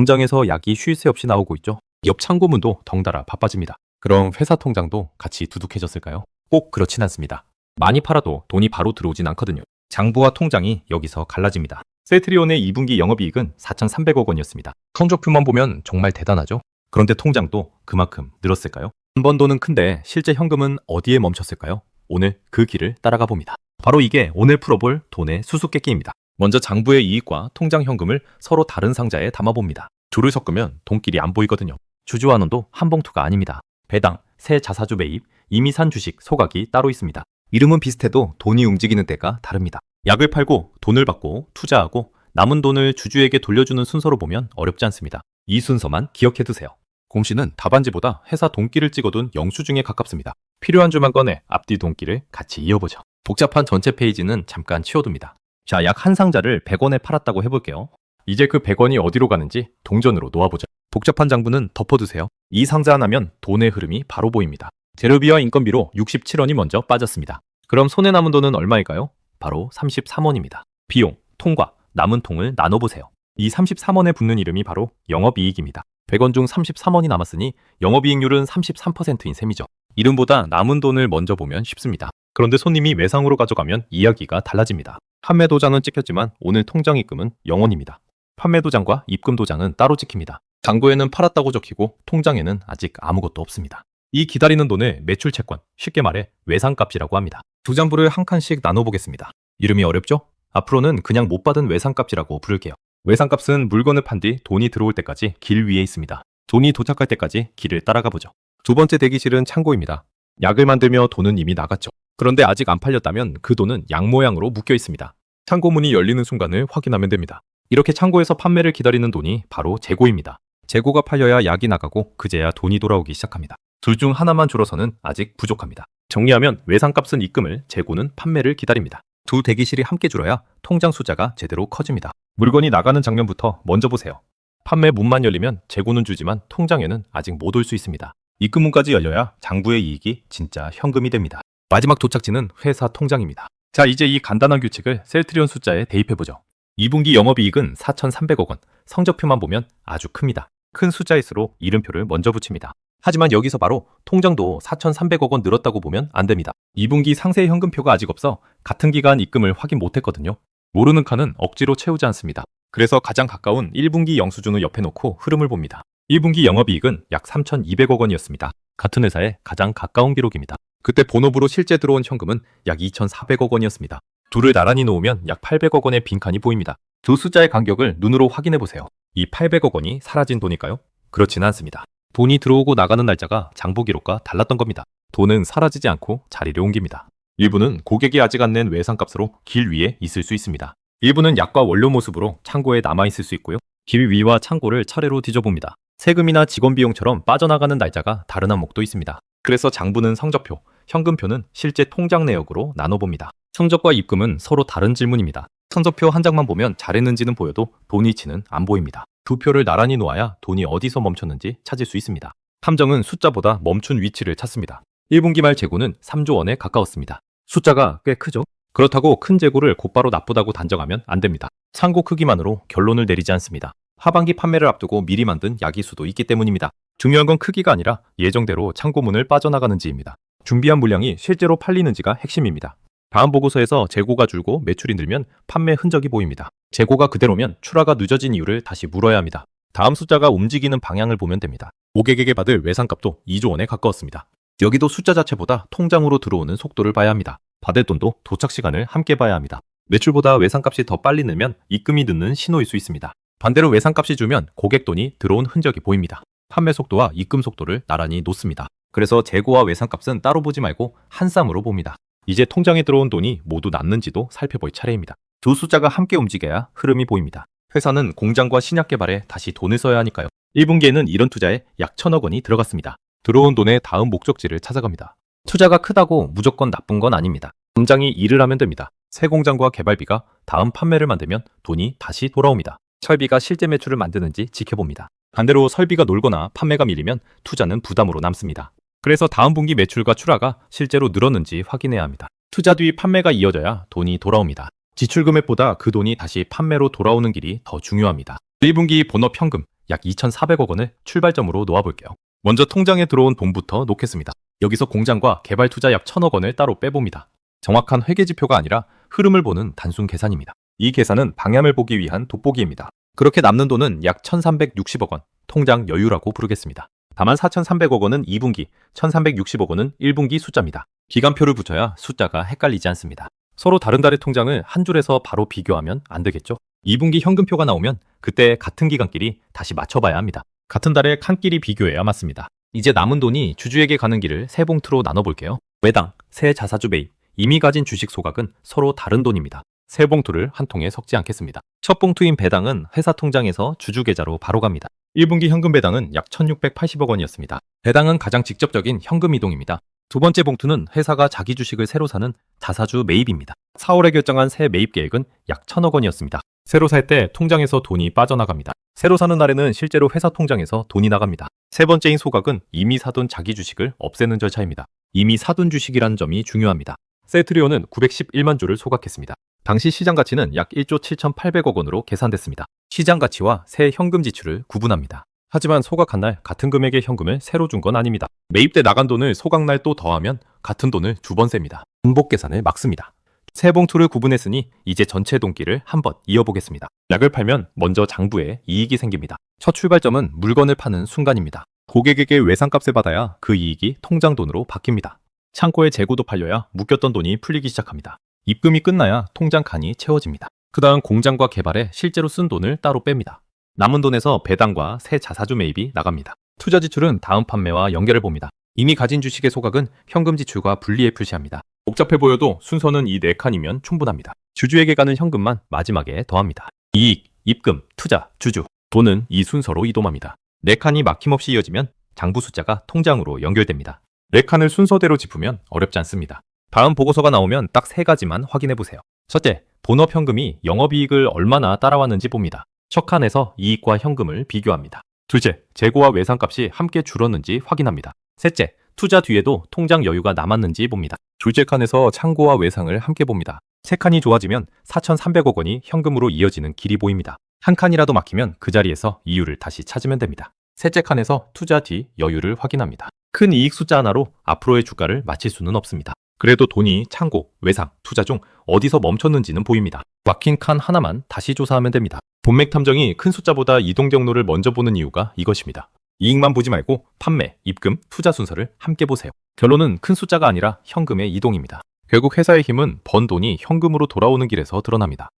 공장에서 약이 쉴 새 없이 나오고 있죠. 옆 창고문도 덩달아 바빠집니다. 그럼 회사 통장도 같이 두둑해졌을까요? 꼭 그렇진 않습니다. 많이 팔아도 돈이 바로 들어오진 않거든요. 장부와 통장이 여기서 갈라집니다. 셀트리온의 2분기 영업이익은 4,300억 원이었습니다. 성적표만 보면 정말 대단하죠? 그런데 통장도 그만큼 늘었을까요? 한 번 돈은 큰데 실제 현금은 어디에 멈췄을까요? 오늘 그 길을 따라가 봅니다. 바로 이게 오늘 풀어볼 돈의 수수께끼입니다. 먼저 장부의 이익과 통장 현금을 서로 다른 상자에 담아봅니다. 줄을 섞으면 돈길이 안 보이거든요. 주주환원도 한 봉투가 아닙니다. 배당, 새 자사주 매입, 이미 산 주식, 소각이 따로 있습니다. 이름은 비슷해도 돈이 움직이는 데가 다릅니다. 약을 팔고 돈을 받고 투자하고 남은 돈을 주주에게 돌려주는 순서로 보면 어렵지 않습니다. 이 순서만 기억해두세요. 공시는 답안지보다 회사 돈길을 찍어둔 영수증에 가깝습니다. 필요한 줄만 꺼내 앞뒤 돈길을 같이 이어보죠. 복잡한 전체 페이지는 잠깐 치워둡니다. 자, 약 한 상자를 100원에 팔았다고 해볼게요. 이제 그 100원이 어디로 가는지 동전으로 놓아보죠. 복잡한 장부는 덮어두세요. 이 상자 하나면 돈의 흐름이 바로 보입니다. 재료비와 인건비로 67원이 먼저 빠졌습니다. 그럼 손에 남은 돈은 얼마일까요? 바로 33원입니다. 비용, 통과, 남은 통을 나눠보세요. 이 33원에 붙는 이름이 바로 영업이익입니다. 100원 중 33원이 남았으니 영업이익률은 33%인 셈이죠. 이름보다 남은 돈을 먼저 보면 쉽습니다. 그런데 손님이 외상으로 가져가면 이야기가 달라집니다. 판매 도장은 찍혔지만 오늘 통장 입금은 0원입니다. 판매 도장과 입금 도장은 따로 찍힙니다. 장부에는 팔았다고 적히고 통장에는 아직 아무것도 없습니다. 이 기다리는 돈을 매출 채권, 쉽게 말해 외상값이라고 합니다. 두 장부를 한 칸씩 나눠보겠습니다. 이름이 어렵죠? 앞으로는 그냥 못 받은 외상값이라고 부를게요. 외상값은 물건을 판 뒤 돈이 들어올 때까지 길 위에 있습니다. 돈이 도착할 때까지 길을 따라가 보죠. 두 번째 대기실은 창고입니다. 약을 만들며 돈은 이미 나갔죠. 그런데 아직 안 팔렸다면 그 돈은 약 모양으로 묶여 있습니다. 창고 문이 열리는 순간을 확인하면 됩니다. 이렇게 창고에서 판매를 기다리는 돈이 바로 재고입니다. 재고가 팔려야 약이 나가고 그제야 돈이 돌아오기 시작합니다. 둘 중 하나만 줄어서는 아직 부족합니다. 정리하면 외상값은 입금을, 재고는 판매를 기다립니다. 두 대기실이 함께 줄어야 통장 숫자가 제대로 커집니다. 물건이 나가는 장면부터 먼저 보세요. 판매 문만 열리면 재고는 주지만 통장에는 아직 못 올 수 있습니다. 입금문까지 열려야 장부의 이익이 진짜 현금이 됩니다. 마지막 도착지는 회사 통장입니다. 자, 이제 이 간단한 규칙을 셀트리온 숫자에 대입해보죠. 2분기 영업이익은 4,300억 원, 성적표만 보면 아주 큽니다. 큰 숫자일수록 이름표를 먼저 붙입니다. 하지만 여기서 바로 통장도 4,300억 원 늘었다고 보면 안 됩니다. 2분기 상세 현금표가 아직 없어 같은 기간 입금을 확인 못했거든요. 모르는 칸은 억지로 채우지 않습니다. 그래서 가장 가까운 1분기 영수증을 옆에 놓고 흐름을 봅니다. 1분기 영업이익은 약 3,200억 원이었습니다. 같은 회사에 가장 가까운 기록입니다. 그때 본업으로 실제 들어온 현금은 약 2,400억 원이었습니다. 둘을 나란히 놓으면 약 800억 원의 빈칸이 보입니다. 두 숫자의 간격을 눈으로 확인해 보세요. 이 800억 원이 사라진 돈일까요? 그렇지는 않습니다. 돈이 들어오고 나가는 날짜가 장부 기록과 달랐던 겁니다. 돈은 사라지지 않고 자리를 옮깁니다. 일부는 고객이 아직 안 낸 외상값으로 길 위에 있을 수 있습니다. 일부는 약과 원료 모습으로 창고에 남아있을 수 있고요. 길 위와 창고를 차례로 뒤져봅니다. 세금이나 직원 비용처럼 빠져나가는 날짜가 다른 항목도 있습니다. 그래서 장부는 성적표, 현금표는 실제 통장 내역으로 나눠봅니다. 성적과 입금은 서로 다른 질문입니다. 성적표 한 장만 보면 잘했는지는 보여도 돈이치는 안 보입니다. 두 표를 나란히 놓아야 돈이 어디서 멈췄는지 찾을 수 있습니다. 탐정은 숫자보다 멈춘 위치를 찾습니다. 1분기 말 재고는 3조 원에 가까웠습니다. 숫자가 꽤 크죠? 그렇다고 큰 재고를 곧바로 나쁘다고 단정하면 안 됩니다. 창고 크기만으로 결론을 내리지 않습니다. 하반기 판매를 앞두고 미리 만든 약이 수도 있기 때문입니다. 중요한 건 크기가 아니라 예정대로 창고문을 빠져나가는지입니다. 준비한 물량이 실제로 팔리는지가 핵심입니다. 다음 보고서에서 재고가 줄고 매출이 늘면 판매 흔적이 보입니다. 재고가 그대로면 출하가 늦어진 이유를 다시 물어야 합니다. 다음 숫자가 움직이는 방향을 보면 됩니다. 고객에게 받을 외상값도 2조 원에 가까웠습니다. 여기도 숫자 자체보다 통장으로 들어오는 속도를 봐야 합니다. 받을 돈도 도착 시간을 함께 봐야 합니다. 매출보다 외상값이 더 빨리 늘면 입금이 늦는 신호일 수 있습니다. 반대로 외상값이 줄면 고객 돈이 들어온 흔적이 보입니다. 판매 속도와 입금 속도를 나란히 놓습니다. 그래서 재고와 외상값은 따로 보지 말고 한 쌈으로 봅니다. 이제 통장에 들어온 돈이 모두 남는지도 살펴볼 차례입니다. 두 숫자가 함께 움직여야 흐름이 보입니다. 회사는 공장과 신약 개발에 다시 돈을 써야 하니까요. 1분기에는 이런 투자에 약 1,000억 원이 들어갔습니다. 들어온 돈의 다음 목적지를 찾아갑니다. 투자가 크다고 무조건 나쁜 건 아닙니다. 공장이 일을 하면 됩니다. 새 공장과 개발비가 다음 판매를 만들면 돈이 다시 돌아옵니다. 설비가 실제 매출을 만드는지 지켜봅니다. 반대로 설비가 놀거나 판매가 밀리면 투자는 부담으로 남습니다. 그래서 다음 분기 매출과 출하가 실제로 늘었는지 확인해야 합니다. 투자 뒤 판매가 이어져야 돈이 돌아옵니다. 지출 금액보다 그 돈이 다시 판매로 돌아오는 길이 더 중요합니다. 1분기 본업 현금, 약 2,400억 원을 출발점으로 놓아볼게요. 먼저 통장에 들어온 돈부터 놓겠습니다. 여기서 공장과 개발 투자 약 1,000억 원을 따로 빼봅니다. 정확한 회계지표가 아니라 흐름을 보는 단순 계산입니다. 이 계산은 방향을 보기 위한 돋보기입니다. 그렇게 남는 돈은 약 1,360억 원, 통장 여유라고 부르겠습니다. 다만 4,300억 원은 2분기, 1,360억 원은 1분기 숫자입니다. 기간표를 붙여야 숫자가 헷갈리지 않습니다. 서로 다른 달의 통장을 한 줄에서 바로 비교하면 안 되겠죠? 2분기 현금표가 나오면 그때 같은 기간끼리 다시 맞춰봐야 합니다. 같은 달에 칸끼리 비교해야 맞습니다. 이제 남은 돈이 주주에게 가는 길을 세 봉투로 나눠볼게요. 매당, 새 자사주 매입, 이미 가진 주식 소각은 서로 다른 돈입니다. 세 봉투를 한 통에 섞지 않겠습니다. 첫 봉투인 배당은 회사 통장에서 주주 계좌로 바로 갑니다. 1분기 현금 배당은 약 1,680억 원이었습니다. 배당은 가장 직접적인 현금 이동입니다. 두 번째 봉투는 회사가 자기 주식을 새로 사는 자사주 매입입니다. 4월에 결정한 새 매입 계획은 약 1,000억 원이었습니다. 새로 살 때 통장에서 돈이 빠져나갑니다. 새로 사는 날에는 실제로 회사 통장에서 돈이 나갑니다. 세 번째인 소각은 이미 사둔 자기 주식을 없애는 절차입니다. 이미 사둔 주식이라는 점이 중요합니다. 세트리온은 911만 주를 소각했습니다. 당시 시장 가치는 약 1조 7,800억 원으로 계산됐습니다. 시장 가치와 새 현금 지출을 구분합니다. 하지만 소각한 날 같은 금액의 현금을 새로 준 건 아닙니다. 매입 때 나간 돈을 소각날 또 더하면 같은 돈을 두 번 셉니다. 분복 계산을 막습니다. 세 봉투를 구분했으니 이제 전체 동기를 한번 이어보겠습니다. 약을 팔면 먼저 장부에 이익이 생깁니다. 첫 출발점은 물건을 파는 순간입니다. 고객에게 외상값을 받아야 그 이익이 통장 돈으로 바뀝니다. 창고에 재고도 팔려야 묶였던 돈이 풀리기 시작합니다. 입금이 끝나야 통장 칸이 채워집니다. 그 다음 공장과 개발에 실제로 쓴 돈을 따로 뺍니다. 남은 돈에서 배당과 새 자사주 매입이 나갑니다. 투자 지출은 다음 판매와 연결을 봅니다. 이미 가진 주식의 소각은 현금 지출과 분리해 표시합니다. 복잡해 보여도 순서는 이 네 칸이면 충분합니다. 주주에게 가는 현금만 마지막에 더합니다. 이익, 입금, 투자, 주주, 돈은 이 순서로 이동합니다. 네 칸이 막힘없이 이어지면 장부 숫자가 통장으로 연결됩니다. 네 칸을 순서대로 짚으면 어렵지 않습니다. 다음 보고서가 나오면 딱 세 가지만 확인해 보세요. 첫째, 본업 현금이 영업이익을 얼마나 따라왔는지 봅니다. 첫 칸에서 이익과 현금을 비교합니다. 둘째, 재고와 외상값이 함께 줄었는지 확인합니다. 셋째, 투자 뒤에도 통장 여유가 남았는지 봅니다. 둘째 칸에서 창고와 외상을 함께 봅니다. 세 칸이 좋아지면 4,300억 원이 현금으로 이어지는 길이 보입니다. 한 칸이라도 막히면 그 자리에서 이유를 다시 찾으면 됩니다. 셋째 칸에서 투자 뒤 여유를 확인합니다. 큰 이익 숫자 하나로 앞으로의 주가를 맞힐 수는 없습니다. 그래도 돈이 창고, 외상, 투자 중 어디서 멈췄는지는 보입니다. 막힌 칸 하나만 다시 조사하면 됩니다. 본맥 탐정이 큰 숫자보다 이동 경로를 먼저 보는 이유가 이것입니다. 이익만 보지 말고 판매, 입금, 투자 순서를 함께 보세요. 결론은 큰 숫자가 아니라 현금의 이동입니다. 결국 회사의 힘은 번 돈이 현금으로 돌아오는 길에서 드러납니다.